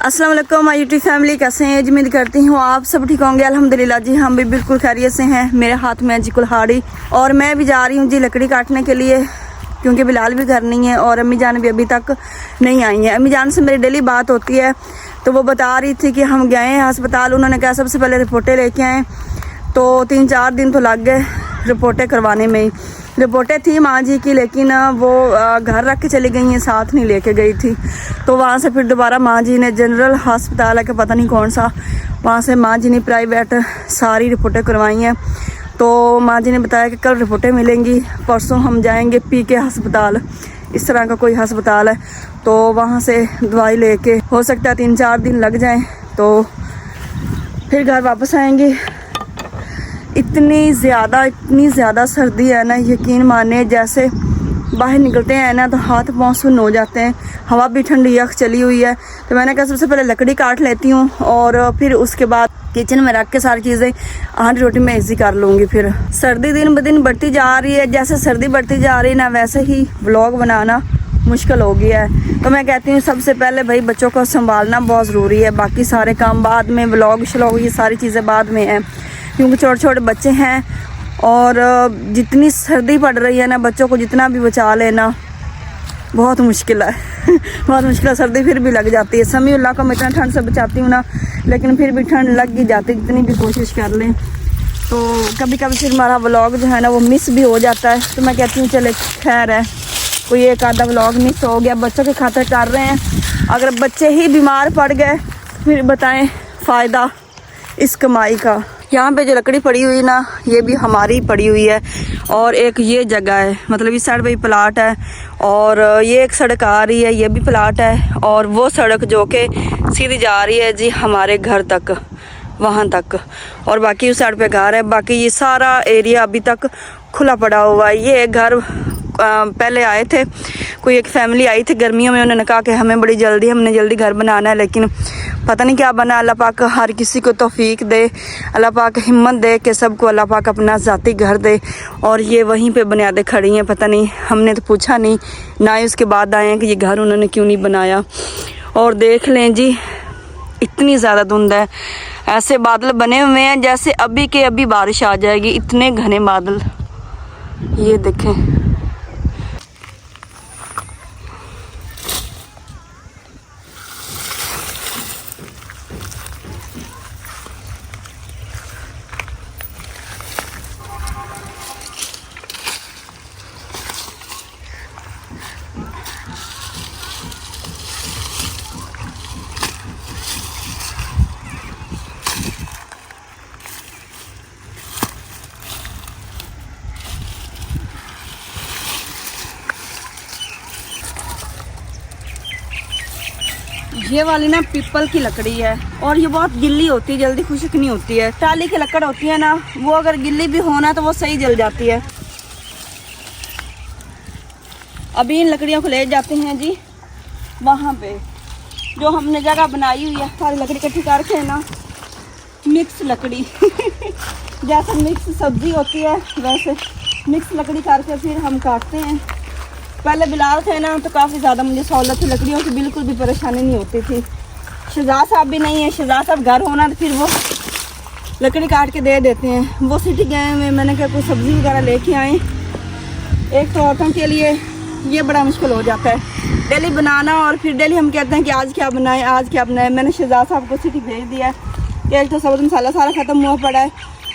अस्सलाम वालेकुम my YouTube family, कैसे हैं? उम्मीद करती हूँ आप सब ठीक होंगे। अल्हम्दुलिल्लाह जी, हम भी बिल्कुल खैरियत से हैं। मेरे हाथ में है जी कुल्हाड़ी और मैं भी जा रही हूँ जी लकड़ी काटने के लिए, क्योंकि बिलाल भी घर नहीं है और अम्मी जान भी अभी तक नहीं आई हैं। अम्मी जान से मेरी डेली बात होती है, तो वो बता रही थी कि हम गए हैं अस्पताल। उन्होंने कहा सबसे पहले रिपोर्टें लेके आएँ, तो 3-4 दिन तो लग गए रिपोर्टें करवाने में ही। रिपोर्टें थी माँ जी की, लेकिन वो घर रख के चली गई हैं, साथ नहीं लेके गई थी। तो वहाँ से फिर दोबारा माँ जी ने जनरल हस्पताल है कि पता नहीं कौन सा, वहाँ से माँ जी ने प्राइवेट सारी रिपोर्टें करवाई हैं। तो माँ जी ने बताया कि कल रिपोर्टें मिलेंगी, परसों हम जाएंगे पीके हस्पताल, इस तरह का कोई हस्पताल है। तो वहाँ से दवाई लेके हो सकता है 3-4 दिन लग जाएँ, तो फिर घर वापस आएंगे। इतनी ज़्यादा सर्दी है ना, यकीन माने जैसे बाहर निकलते हैं ना तो हाथ पाँव सुन्न हो जाते हैं। हवा भी ठंडी यख चली हुई है, तो मैंने कहा सबसे पहले लकड़ी काट लेती हूँ और फिर उसके बाद किचन में रख के सारी चीज़ें हांडी रोटी में इजी कर लूँगी। फिर सर्दी दिन ब दिन बढ़ती जा रही है, जैसे सर्दी बढ़ती जा रही है ना वैसे ही व्लॉग बनाना मुश्किल हो गया है। तो मैं कहती हूँ सबसे पहले भाई बच्चों को संभालना बहुत ज़रूरी है, बाकी सारे काम बाद में, व्लॉग श्लॉग ये सारी चीज़ें बाद में हैं, क्योंकि छोटे छोटे बच्चे हैं। और जितनी सर्दी पड़ रही है ना, बच्चों को जितना भी बचा लेना बहुत मुश्किल है बहुत मुश्किल है। सर्दी फिर भी लग जाती है। समी अल्लाह को मैं इतना ठंड से बचाती हूँ ना, लेकिन फिर भी ठंड लग ही जाती है, जितनी भी कोशिश कर लें। तो कभी कभी फिर हमारा व्लॉग जो है ना वो मिस भी हो जाता है। तो मैं कहती हूँ चले खैर है, कोई एक आधा व्लॉग मिस हो गया, बच्चों के खातिर कर रहे हैं। अगर बच्चे ही बीमार पड़ गए फिर बताएं फ़ायदा इस कमाई का। यहाँ पे जो लकड़ी पड़ी हुई ना, ये भी हमारी पड़ी हुई है। और एक ये जगह है, मतलब इस साइड पे प्लाट है, और ये एक सड़क आ रही है, ये भी प्लाट है। और वो सड़क जो कि सीधी जा रही है जी हमारे घर तक, वहाँ तक। और बाकी उस साइड पे घर है। बाकी ये सारा एरिया अभी तक खुला पड़ा हुआ है। ये घर पहले आए थे, कोई एक फैमिली आई थी गर्मियों में, उन्होंने कहा कि हमें बड़ी जल्दी, हमने जल्दी घर बनाना है, लेकिन पता नहीं क्या बना। अल्लाह पाक हर किसी को तौफीक दे, अल्लाह पाक हिम्मत दे कि सबको अल्लाह पाक अपना ज़ाती घर दे। और ये वहीं पे बुनियादें खड़ी हैं, पता नहीं, हमने तो पूछा नहीं ना ही उसके बाद आए हैं कि ये घर उन्होंने क्यों नहीं बनाया। और देख लें जी, इतनी ज़्यादा धुंध है, ऐसे बादल बने हुए हैं जैसे अभी के अभी बारिश आ जाएगी, इतने घने बादल। ये देखें, ये वाली ना पीपल की लकड़ी है और ये बहुत गिल्ली होती है, जल्दी खुश्क नहीं होती है। टाली की लकड़ होती है ना, वो अगर गिल्ली भी होना तो वो सही जल जाती है। अभी इन लकड़ियों को ले जाते हैं जी वहाँ पे जो हमने जगह बनाई हुई है। सारी लकड़ी इकट्ठी करके है ना, मिक्स लकड़ी जैसे मिक्स सब्जी होती है वैसे मिक्स लकड़ी करके फिर हम काटते हैं। पहले बिलाल थे ना तो काफ़ी ज़्यादा मुझे सहूलत थी, लकड़ियों की बिल्कुल भी परेशानी नहीं होती थी। शहजाद साहब भी नहीं है, शहजाद साहब घर होना तो फिर वो लकड़ी काट के दे देते हैं। वो सिटी गए में, मैंने कहा कोई सब्ज़ी वगैरह लेके आए। एक तो औरतों के लिए ये बड़ा मुश्किल हो जाता है डेली बनाना, और फिर डेली हम कहते हैं कि आज क्या बनाएं, आज क्या बनाएं। मैंने शहजाद साहब को सिटी भेज दिया है। एक तो सब्ज़ मसाला सारा ख़त्म हुआ पड़ा है,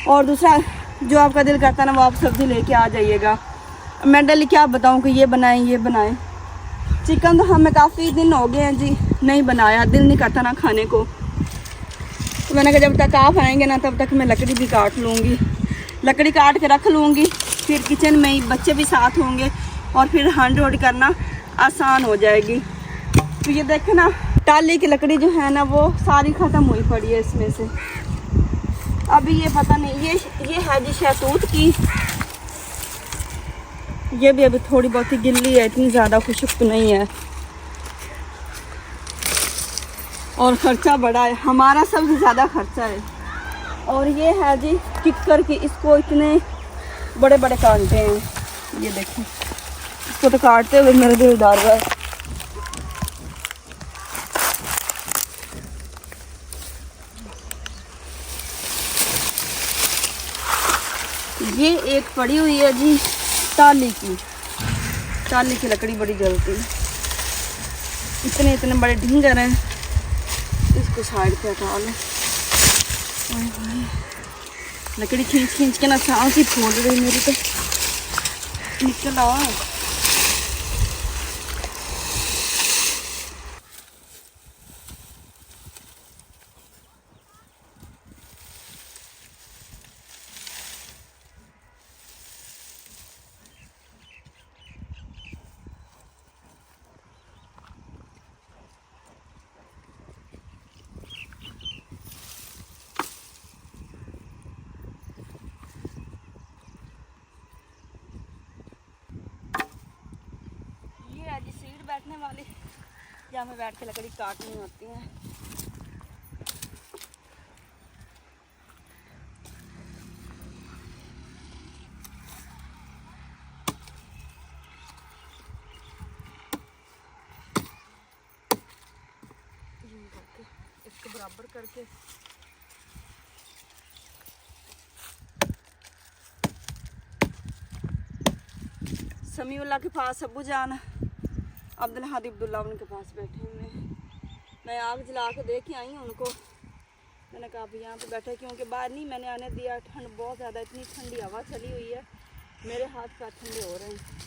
और दूसरा जो आपका दिल करता है ना वो आप सब्ज़ी लेके आ जाइएगा। मैं डेली क्या बताऊं कि ये बनाएं ये बनाएं। चिकन तो हमें काफ़ी दिन हो गए हैं जी नहीं बनाया, दिल नहीं करता ना खाने को। तो मैंने कहा जब तक आप आएंगे ना तब तक मैं लकड़ी भी काट लूँगी, लकड़ी काट के रख लूँगी। फिर किचन में ही बच्चे भी साथ होंगे और फिर हांडी रोटी करना आसान हो जाएगी। तो ये देखें ना, टाली की लकड़ी जो है ना वो सारी ख़त्म हुई पड़ी है इसमें से। अभी ये पता नहीं, ये है जी शहतूत की, ये भी अभी थोड़ी बहुत ही गिल्ली है, इतनी ज़्यादा खुश्क तो नहीं है। और ख़र्चा बड़ा है, हमारा सबसे ज़्यादा खर्चा है। और ये है जी किक्कर की, इसको इतने बड़े बड़े कांटे हैं, ये देखें, इसको तो काटते हुए मेरे दिल डर रहा है। ये एक पड़ी हुई है जी टाली की लकड़ी बड़ी जलती है। इतने इतने बड़े ढींगर हैं, इसको साइड पे हटा लो। लकड़ी खींच खींच के ना सांस ही फूल रही मेरी तो। निकल आओ। सीट बैठने वाली जहाँ में बैठ के लकड़ी काटनी होती है। इसको बराबर करके समीउल्लाह के पास अब्बू जान अब्दुल हादी अब्दुल्ला उनके पास बैठे हुए हैं। मैं आग जला के देख के आई हूँ उनको। मैंने कहा अभी यहाँ पे बैठे, क्योंकि बाहर नहीं मैंने आने दिया। ठंड बहुत ज़्यादा, इतनी ठंडी हवा चली हुई है, मेरे हाथ पैर ठंडे हो रहे हैं।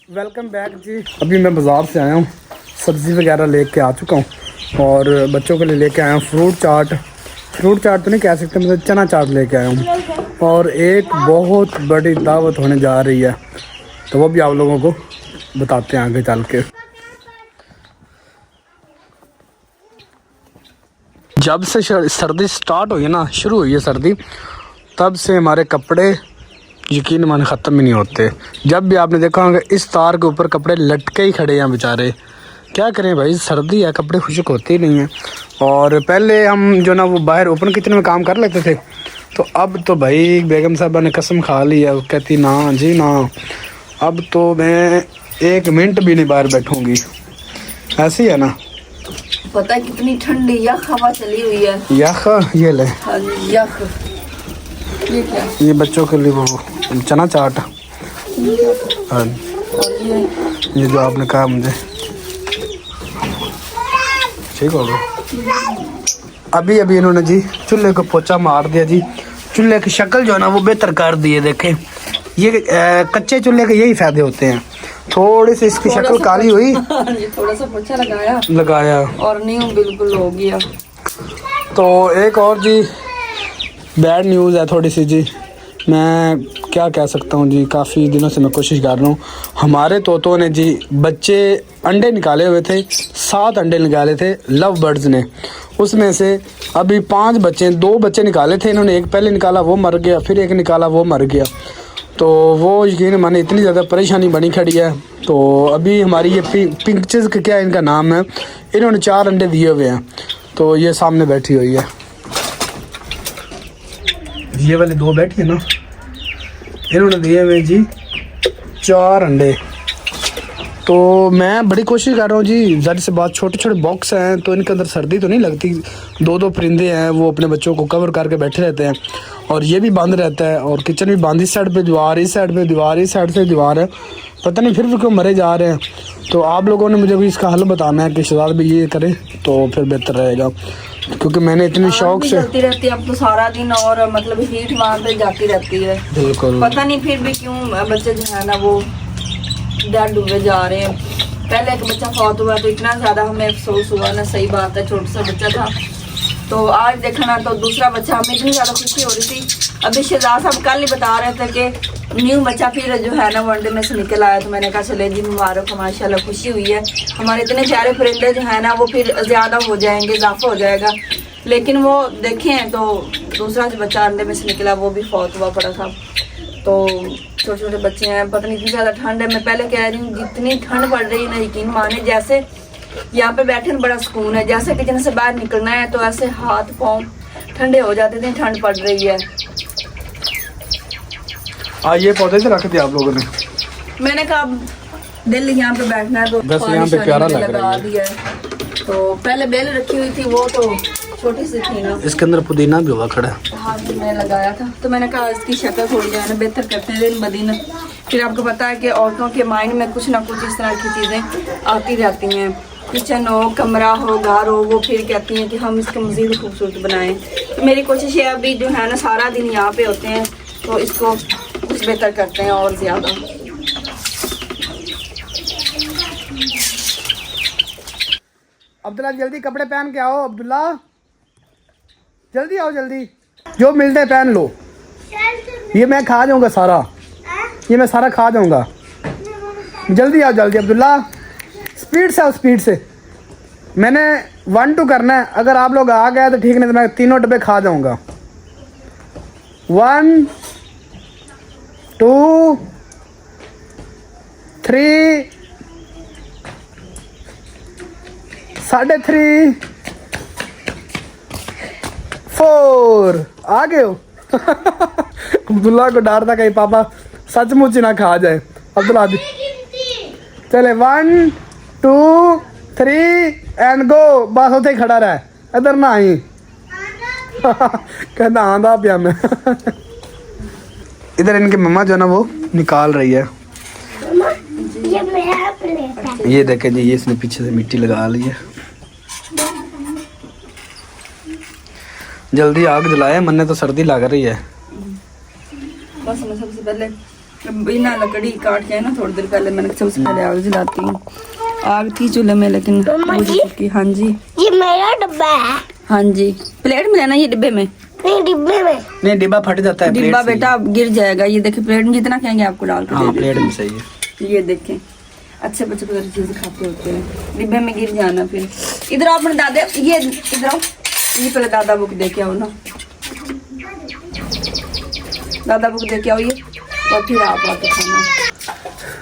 वेलकम बैक जी। अभी मैं बाज़ार से आया हूँ, सब्ज़ी वगैरह लेके आ चुका हूँ और बच्चों के लिए लेके आया हूँ फ्रूट चाट तो नहीं कह सकते, मतलब चना चाट लेके आया हूँ। और एक बहुत बड़ी दावत होने जा रही है, तो वो भी आप लोगों को बताते हैं आगे चल के। जब से सर्दी स्टार्ट हुई है ना, शुरू हुई है सर्दी, तब से हमारे कपड़े यकीन माने ख़त्म ही नहीं होते। जब भी आपने देखा होगा इस तार के ऊपर कपड़े लटके ही खड़े हैं बेचारे। क्या करें भाई, सर्दी है, कपड़े खुश्क होते ही नहीं हैं। और पहले हम जो ना वो बाहर ओपन किचन में काम कर लेते थे, तो अब तो भाई बेगम साहबा ने कसम खा ली है, वो कहती ना जी ना, अब तो मैं 1 मिनट भी नहीं बाहर बैठूँगी। ऐसी है ना, पता है कितनी ठंडी यख हवा चली हुई है। यख ये ले, यख ये क्या? ये बच्चों के लिए वो चना चाट। हाँ, ये जो आपने कहा मुझे ठीक हो गया। अभी अभी इन्होंने जी चूल्हे को पोछा मार दिया जी। चूल्हे की शक्ल जो है ना वो बेहतर कर दी है। देखें, ये कच्चे चूल्हे के यही फायदे होते हैं। थोड़ी सी इसकी शक्ल काली हुई, थोड़ा सा पोछा लगाया और नहीं बिल्कुल हो गया। तो एक और जी बैड न्यूज़ है थोड़ी सी जी। मैं क्या कह सकता हूँ जी, काफ़ी दिनों से मैं कोशिश कर रहा हूँ। हमारे तोतों ने जी बच्चे अंडे निकाले हुए थे, 7 अंडे निकाले थे लव बर्ड्स ने। उसमें से अभी 5 बच्चे, 2 बच्चे निकाले थे इन्होंने, एक पहले निकाला वो मर गया, फिर एक निकाला वो मर गया। तो वो यकीन माने इतनी ज़्यादा परेशानी बनी खड़ी है। तो अभी हमारी ये पिंचेस का क्या इनका नाम है, इन्होंने 4 अंडे दिए हुए हैं। तो ये सामने बैठी हुई है, ये वाले 2 बैठी है ना, इन्होंने दिए हुए जी 4 अंडे। तो मैं बड़ी कोशिश कर रहा हूँ जी, ज़ाहिर सी बात छोटे छोटे बॉक्स हैं तो इनके अंदर सर्दी तो नहीं लगती। 2-2 परिंदे हैं वो अपने बच्चों को कवर करके बैठे रहते हैं, और ये भी बंद रहता है, और किचन भी बंद, इस साइड पे दीवार, इस साइड पे दीवार, इस साइड से दीवार है, पता नहीं फिर भी क्यों मरे जा रहे हैं। तो आप लोगों ने मुझे भी इसका हल बताना है कि शहजाद भी ये करे तो फिर बेहतर रहेगा, क्योंकि मैंने इतनी शौक से चलती रहती है अब तो सारा दिन, और मतलब हीट वहाँ पे जाती रहती है। बिल्कुल पता नहीं फिर भी क्यों बच्चे जो है ना वो डर डूबे जा रहे हैं। पहले एक बच्चा फौत हुआ तो इतना ज़्यादा हमें अफसोस हुआ ना, सही बात है, छोटा सा बच्चा था। तो आज देखा ना तो दूसरा बच्चा, हमें इतनी ज़्यादा खुशी हो रही थी। अभी शहजाद साहब कल ही बता रहे थे कि न्यू बच्चा फिर जो है ना वनडे में से निकल आया। तो मैंने कहा चले जी मुबारक, माशाल्लाह खुशी हुई है। हमारे इतने प्यारे परिंदे जो है ना वो फिर ज़्यादा हो जाएंगे, इजाफा हो जाएगा। लेकिन वो देखें तो दूसरा जो बच्चा अंडे में से निकला वो भी फौत हुआ पड़ा था। तो छोटे छोटे बच्चे हैं, पता नहीं इतनी ज़्यादा ठंड है। मैं पहले कह रही हूँ जितनी ठंड पड़ रही है ना, यकीन माने जैसे यहाँ पे बैठे बड़ा सुकून है, जैसे किचन से बाहर निकलना है तो ऐसे हाथ पाँव ठंडे हो जाते थे, ठंड पड़ रही है। ये पौधे से रख दिया आप लोगों ने, मैंने कहा दिल यहाँ पे बैठना है तो बस यहाँ पे प्यारा लग रहा है। दिया है। तो पहले बेल रखी हुई थी, वो तो छोटी सी थी ना, इसके अंदर पुदीना भी हुआ खड़ा। हाँ मैंने लगाया था। तो मैंने कहा इसकी शक्ल थोड़ी जो है ना बेहतर करते हैं दिन ब दिन। फिर आपको पता है कि औरतों के माइंड में कुछ ना कुछ इस तरह की चीज़ें आती रहती हैं। किचन हो, कमरा हो, घर हो, वो फिर कहती हैं कि हम इसको मज़ीद खूबसूरत बनाएं। तो मेरी कोशिश है अभी जो है ना सारा दिन यहाँ पे होते हैं तो इसको कुछ बेहतर करते हैं और ज़्यादा। अब्दुल्ला जल्दी कपड़े पहन के आओ, अब्दुल्ला जल्दी आओ, जल्दी जो मिलते पहन लो। ये मैं खा जाऊंगा सारा, ये मैं सारा खा जाऊंगा। जल्दी आओ, जल्दी अब्दुल्ला, स्पीड से आओ, स्पीड से। मैंने 1-2 करना है, अगर आप लोग आ गए तो ठीक, नहीं तो मैं 3 डब्बे खा जाऊंगा। 1 2 3 3.5 4 आ गए हो। अब्दुल्ला को डर था कहीं पापा सचमुच ही ना खा जाए। अब्दुल्ला चले 1 2 3 एंड गो। बस उसे खड़ा रहा, इधर ना आई। कहता आंदा पिया मैं। इधर इनकी मम्मा जो है ना वो निकाल रही है। ये मेरा प्लेट है। ये देखे जी, ये इसने पीछे से मिट्टी लगा ली है। जल्दी आग जलाए, मन्ने तो सर्दी लग रही है। बस मैं सबसे पहले बिना लकड़ी काट के ना थोड़ी देर पहले मैंने सबसे पहले आग जलाती हूँ। आग थी चूल्हे में लेकिन बुझ चुकी। हाँ जी, ये मेरा डब्बा है। हाँ जी, प्लेट में लेना, ये डिब्बे में नहीं, डिब्बे में नहीं, डिब्बा फट जाता है। डिब्बा बेटा गिर जाएगा। ये देखे प्लेट में जितना कहेंगे आपको डाल के हाँ, दे प्लेट में सही है। ये देखें, अच्छे बच्चे को चीज़ें खाते होते हैं, डिब्बे में गिर जाना। फिर इधर आओ अपने दादा, ये इधर आओ, ये पहले दादा बुक दे के आओ ना, दादा बुक दे के आओ ये, और फिर आप आके खाना।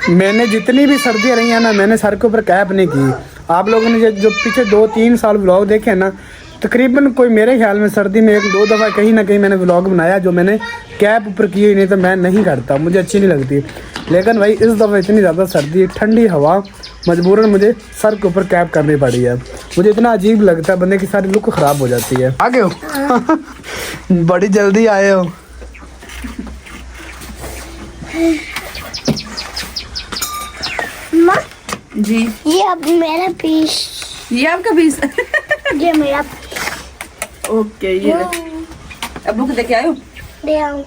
मैंने जितनी भी सर्दियाँ रही हैं ना, मैंने सर के ऊपर कैप नहीं की। आप लोगों ने जो पीछे 2-3 साल व्लॉग देखे ना, तकरीबन कोई मेरे ख्याल में सर्दी में 1-2 दफ़ा कहीं ना कहीं मैंने व्लॉग बनाया जो मैंने कैप ऊपर की हुई, नहीं तो मैं नहीं करता, मुझे अच्छी नहीं लगती। लेकिन भाई इस दफ़ा इतनी ज़्यादा सर्दी, ठंडी हवा, मजबूरन मुझे सर के ऊपर कैप करनी पड़ी है। मुझे इतना अजीब लगता है, बंदे की सारी लुक ख़राब हो जाती है। आ गए हो? बड़ी जल्दी आए हो। माँ जी, ये अब मेरा पीस, ये आपका पीस। ये मेरा ओके, ये अब बुक दे के आयो। दे आओ। ये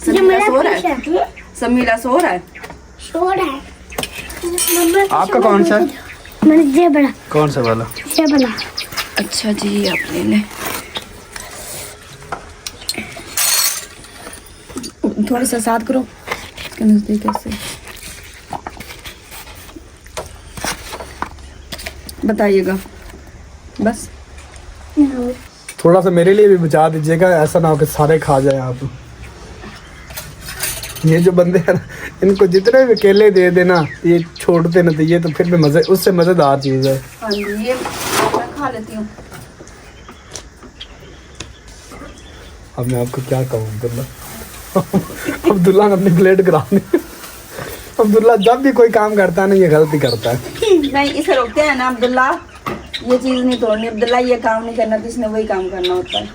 समीला मेरा सो रहा पीस है, है। समीला सो रहा है। सो रहा है। आपका कौन सा? मैंने ये बड़ा, कौन सा वाला? ये बड़ा। अच्छा जी, आप ले लें। थोड़ा सा साथ करो इसके नज़दीक ऐसे। बताइएगा बस। थोड़ा सा मेरे लिए भी बचा दीजिएगा, ऐसा ना हो कि सारे खा जाए आप। ये जो बंदे हैं ना, इनको जितने भी केले दे देना ये छोड़ते ना, तो ये तो फिर भी मजे, उससे मजेदार चीज है। हाँ जी, ये मैं खा लेती हूँ। अब मैं आपको क्या कहूँ अब्दुल्ला, अब्दुल्ला ने अपनी प्लेट करानी। अब्दुल्ला जब भी कोई काम करता है ना, ये गलती करता है। नहीं, इसे रोकते हैं ना अब्दुल्ला, ये चीज़ नहीं तोड़नी अब्दुल्ला, ये काम नहीं करना, किसने वही काम करना होता है।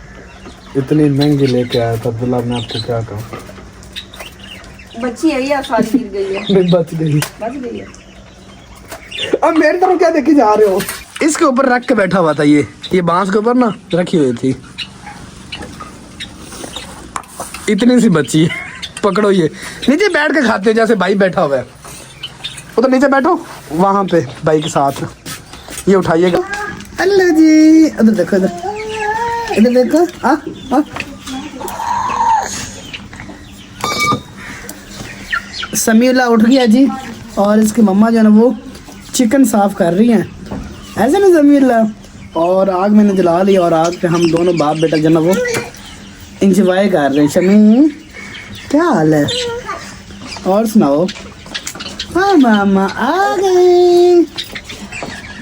इतनी महंगी लेके आया था अब्दुल्ला, मैं आपको क्या कहूँ। बच्ची है या सारी गिर गई है? नहीं, बच गई। बच गई है। अब मेरी तरफ क्या देखे जा रहे हो? इसके ऊपर रख के बैठा हुआ था, ये बांस के ऊपर ना रखी हुई थी, इतनी सी बच्ची है। पकड़ो, ये नीचे बैठ के खाते हैं जैसे भाई बैठा हुआ है। उधर नीचे बैठो वहां पे भाई के साथ, ये उठाइएगा। अल्लाह जी, इधर देखो, इधर देखो। समीला उठ गया जी, और इसकी मम्मा जो है ना वो चिकन साफ कर रही हैं, ऐसे ना समीला। और आग मैंने जला ली, और आग पे हम दोनों बाप बेटा जो है ना वो इंजॉय कर रहे हैं। शमी क्या हाल है? और सुनाओ। हाँ मामा आ गए।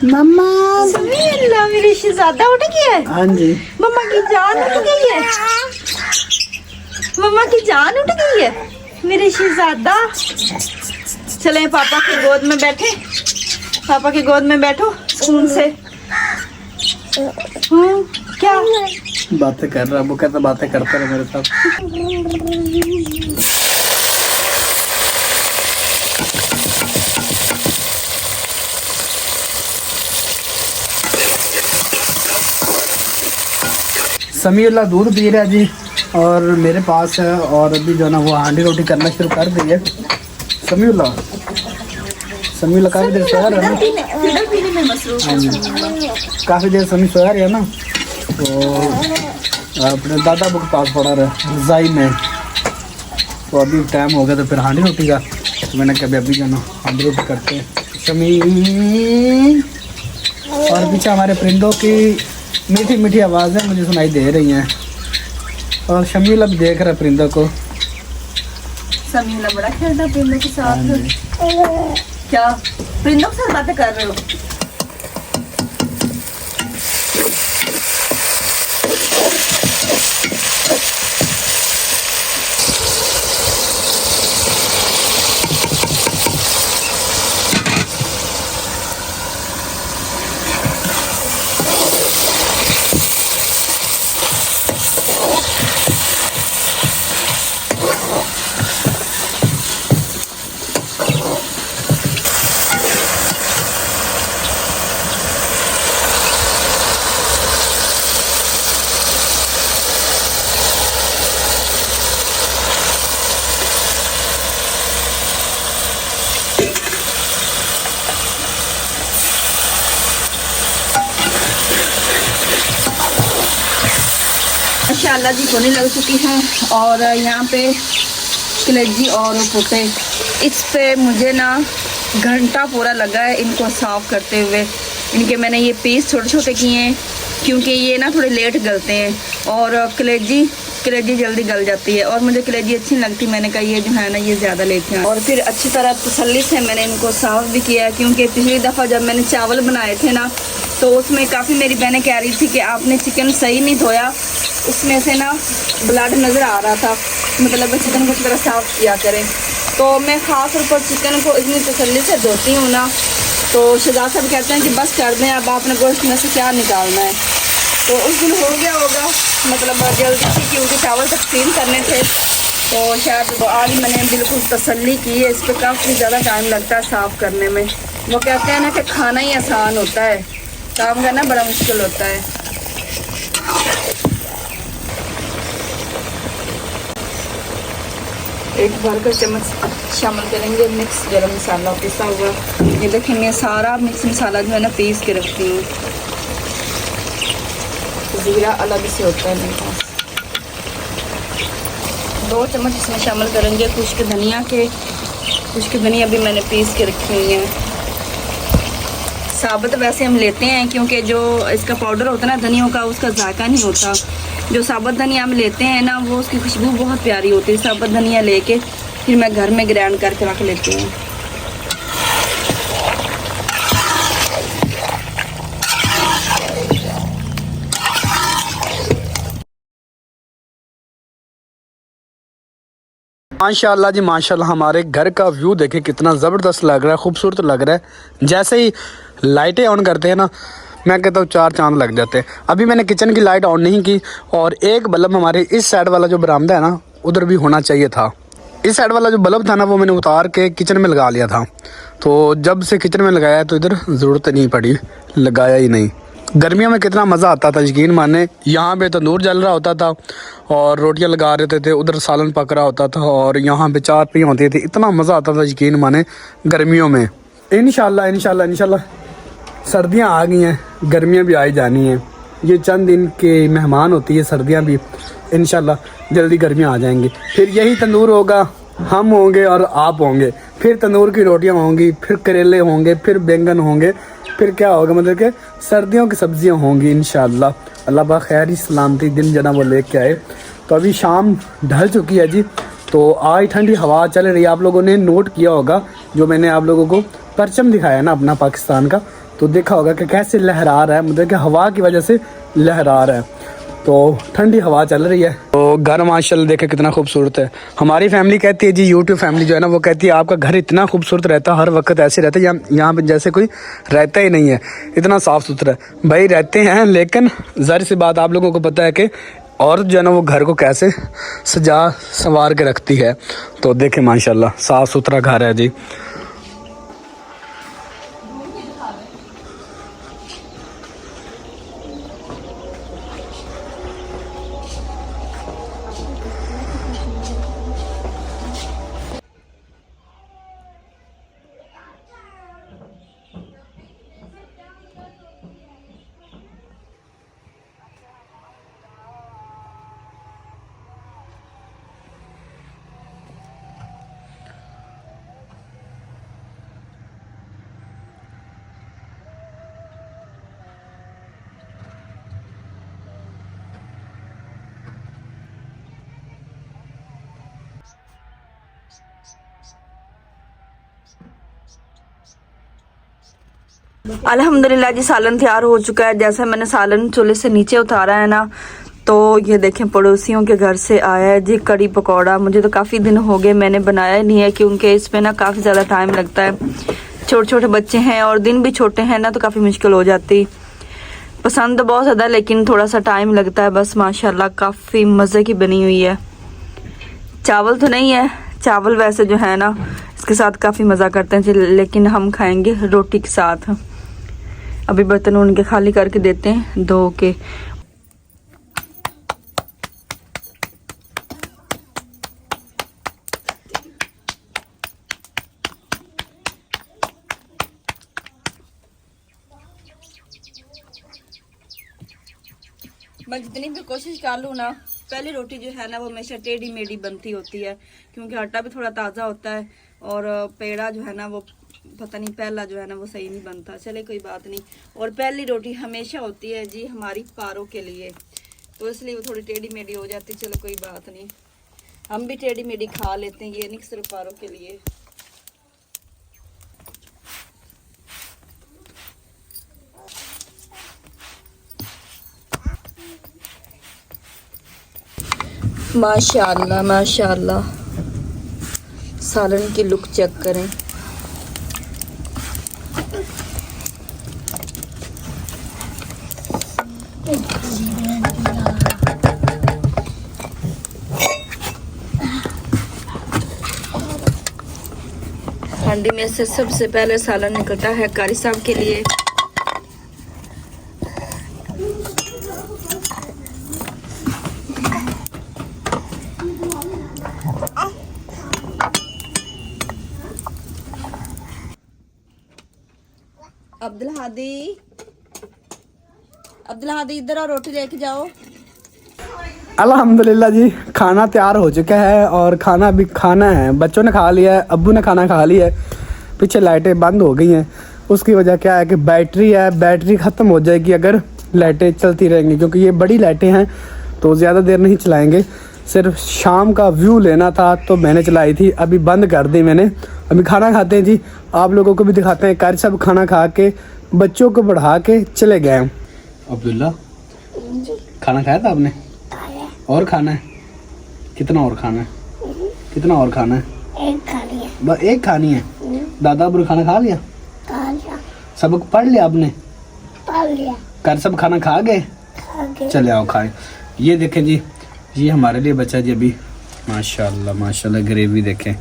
मम्मा समीला मेरी शहजादा उठ गया है। हाँ जी, मम्मा की जान उठ गई है। मम्मा की जान उठ गई है मेरे शहजादा। चले पापा की गोद में बैठे, पापा की गोद में बैठो सुकून से। क्या बातें कर रहा है वो, कहता बातें करते रहे मेरे साथ। समीउल्लाह दूध पी रहा है जी, और मेरे पास है, और अभी जो है ना वो हांडी रोटी करना शुरू कर दी है। समीउल्लाह काफ़ी देर सोया रहा है ना, पीने में मसरूफ है। काफ़ी देर समी सोया रहा है ना, तो अपने दादा के पास पड़ा रहा रजाई में। तो अभी टाइम हो गया, तो फिर हांडी रोटी का, तो मैंने कहा अभी जो ना हांडी रोटी करते हैं। शमी, और पीछे हमारे परिंदों की मीठी मीठी आवाज़ें मुझे सुनाई दे रही हैं, और शमील अब देख रहा है परिंदों को। समीला बड़ा खेलता परिंदों के साथ। क्या परिंदों के साथ बातें कर रहे हो? माशाल्लाह जी होने लग चुकी हैं, और यहाँ पे कलेजी और पुटे, इस पे मुझे ना घंटा पूरा लगा है इनको साफ़ करते हुए। इनके मैंने ये पीस छोटे छोटे किए हैं, क्योंकि ये ना थोड़े लेट गलते हैं, और कलेजी जल्दी गल जाती है, और मुझे कलेजी अच्छी नहीं लगती। मैंने कहा ये जो है ना ये ज़्यादा लेते हैं, और फिर अच्छी तरह तसल्ली से मैंने इनको साफ़ भी किया, क्योंकि पिछली दफ़ा जब मैंने चावल बनाए थे ना, तो उसमें काफ़ी मेरी बहनें कह रही थी कि आपने चिकन सही नहीं धोया, उसमें से ना ब्लड नज़र आ रहा था, मतलब चिकन को इस तरह साफ़ किया करें। तो मैं ख़ास तौर पर चिकन को इतनी तसल्ली से धोती हूँ ना, तो शहजाद साहब कहते हैं कि बस कर दें, अब आपने गोश्त में से क्या निकालना है। तो उस दिन हो गया होगा, मतलब जल्दी से, क्योंकि चावल तकसीम करने थे, तो शायद तो आज मैंने बिल्कुल तसल्ली की है। इस पर काफ़ी ज़्यादा टाइम लगता है साफ़ करने में। वो कहते हैं ना कि खाना ही आसान होता है, काम करना बड़ा मुश्किल होता है। एक भर कर चम्मच शामिल करेंगे मिक्स गरम मसाला पिसा हुआ। ये देखिए मैं सारा मिक्स मसाला जो है ना पीस के रखती हूँ, ज़ीरा अलग से होता है मेरे पास। 2 चम्मच इसमें शामिल करेंगे खुश्क धनिया के। खुश्क धनिया भी मैंने पीस के रखी हुई है। साबुत वैसे हम लेते हैं क्योंकि जो इसका पाउडर होता है ना धनियों का, उसका जायका नहीं होता। जो साबुत धनिया हम लेते हैं ना, वो उसकी खुशबू बहुत प्यारी होती है। साबुत धनिया लेके फिर मैं घर में ग्राइंड करके रख लेती हूँ। माशाल्लाह जी माशाल्लाह, हमारे घर का व्यू देखे कितना ज़बरदस्त लग रहा है, खूबसूरत लग रहा है। जैसे ही लाइटें ऑन करते हैं ना, मैं कहता हूँ 4 चांद लग जाते हैं। अभी मैंने किचन की लाइट ऑन नहीं की, और एक बल्ब हमारे इस साइड वाला जो बरामदा है ना, उधर भी होना चाहिए था। इस साइड वाला जो बल्ब था ना, वो मैंने उतार के किचन में लगा लिया था। तो जब से किचन में लगाया तो इधर ज़रूरत नहीं पड़ी, लगाया ही नहीं। गर्मियों में कितना मज़ा आता था, यकीन माने। यहाँ पे तंदूर जल रहा होता था और रोटियां लगा रहे थे, उधर सालन पक रहा होता था और यहाँ पे चाय पी होती थी। इतना मज़ा आता था, यकीन माने, गर्मियों में। इंशाल्लाह इंशाल्लाह इंशाल्लाह सर्दियाँ आ गई हैं, गर्मियाँ भी आई जानी हैं। ये चंद दिन के मेहमान होती है सर्दियाँ भी। इंशाल्लाह जल्दी गर्मियाँ आ जाएंगी, फिर यही तंदूर होगा, हम होंगे और आप होंगे। फिर तंदूर की रोटियाँ होंगी, फिर करेले होंगे, फिर बैंगन होंगे, फिर क्या होगा, मतलब कि सर्दियों की सब्जियां होंगी इंशाल्लाह। अल्लाह पाक खैर सलामती दिन जना वो लेके आए। तो अभी शाम ढल चुकी है जी, तो आज ठंडी हवा चल रही है। आप लोगों ने नोट किया होगा, जो मैंने आप लोगों को परचम दिखाया ना अपना पाकिस्तान का, तो देखा होगा कि कैसे लहरा रहा है, मतलब कि हवा की वजह से लहरा रहा है। तो ठंडी हवा चल रही है। तो घर माशाल्लाह देखे कितना खूबसूरत है। हमारी फैमिली कहती है जी, यूट्यूब फैमिली जो है ना, वो कहती है आपका घर इतना खूबसूरत रहता है, हर वक्त ऐसे रहता है, यहाँ पे जैसे कोई रहता ही नहीं है, इतना साफ़ सुथरा है। भाई रहते हैं, लेकिन ज़ाहिर सी बात आप लोगों को पता है कि औरत जो है ना, वो घर को कैसे सजा संवार के रखती है। तो देखे माशाल्लाह साफ़ सुथरा घर है जी। अल्हम्दुलिल्लाह जी, सालन तैयार हो चुका है। जैसे मैंने सालन चूल्हे से नीचे उतारा है ना, तो ये देखें पड़ोसियों के घर से आया है जी कड़ी पकौड़ा। मुझे तो काफ़ी दिन हो गए मैंने बनाया नहीं है, क्योंकि इसमें ना काफ़ी ज़्यादा टाइम लगता है। छोटे छोटे बच्चे हैं और दिन भी छोटे हैं ना, तो काफ़ी मुश्किल हो जाती। पसंद तो बहुत ज़्यादा, लेकिन थोड़ा सा टाइम लगता है बस। माशाल्लाह काफ़ी मज़े की बनी हुई है। चावल तो नहीं है, चावल वैसे जो है ना इसके साथ काफ़ी मज़ा करते हैं, लेकिन हम खाएंगे रोटी के साथ। अभी बर्तन उनके खाली करके देते हैं धो के। मैं जितनी भी कोशिश कर लूँ ना, पहली रोटी जो है ना वो हमेशा टेढ़ी मेढ़ी बनती होती है, क्योंकि आटा भी थोड़ा ताज़ा होता है और पेड़ा जो है ना वो पता नहीं पहला जो है ना वो सही नहीं बनता। चले कोई बात नहीं। और पहली रोटी हमेशा होती है जी हमारी पारों के लिए, तो इसलिए वो थोड़ी टेढ़ी मेढ़ी हो जाती। चलो कोई बात नहीं, हम भी टेढ़ी मेढ़ी खा लेते हैं, ये नहीं सिर्फ पारों के लिए। माशाल्लाह माशाल्लाह, सालन की लुक चेक करें। हांडी में से सबसे पहले सालन निकलता है कारी साहब के लिए। अब्दुल हादी इधर आओ, रोटी लेके जाओ। अल्हम्दुलिल्लाह जी, खाना तैयार हो चुका है और खाना भी खाना है। बच्चों ने खा लिया है, अब्बू ने खाना खा लिया है। पीछे लाइटें बंद हो गई हैं। उसकी वजह क्या है कि बैटरी है, बैटरी ख़त्म हो जाएगी अगर लाइटें चलती रहेंगी, क्योंकि ये बड़ी लाइटें हैं तो ज़्यादा देर नहीं चलाएंगे। सिर्फ शाम का व्यू लेना था तो मैंने चलाई थी, अभी बंद कर दी मैंने। अभी खाना खाते हैं जी, आप लोगों को भी दिखाते हैं। कार सब खाना खा के बच्चों को बढ़ा के चले गए। अब्दुल्ला, खाना खाया था आपने? और खाना है? कितना और खाना है? कितना और खाना है? एक खा लिया। बस एक खानी है? दादा अब्बू ने खाना खा लिया? खा लिया। सबक पढ़ लिया आपने? पा लिया। कर सब खाना खा गए? खा गए। चले आओ खाए। ये देखें जी, ये हमारे लिए बचा जी अभी। माशाल्लाह माशाल्लाह, ग्रेवी देखें।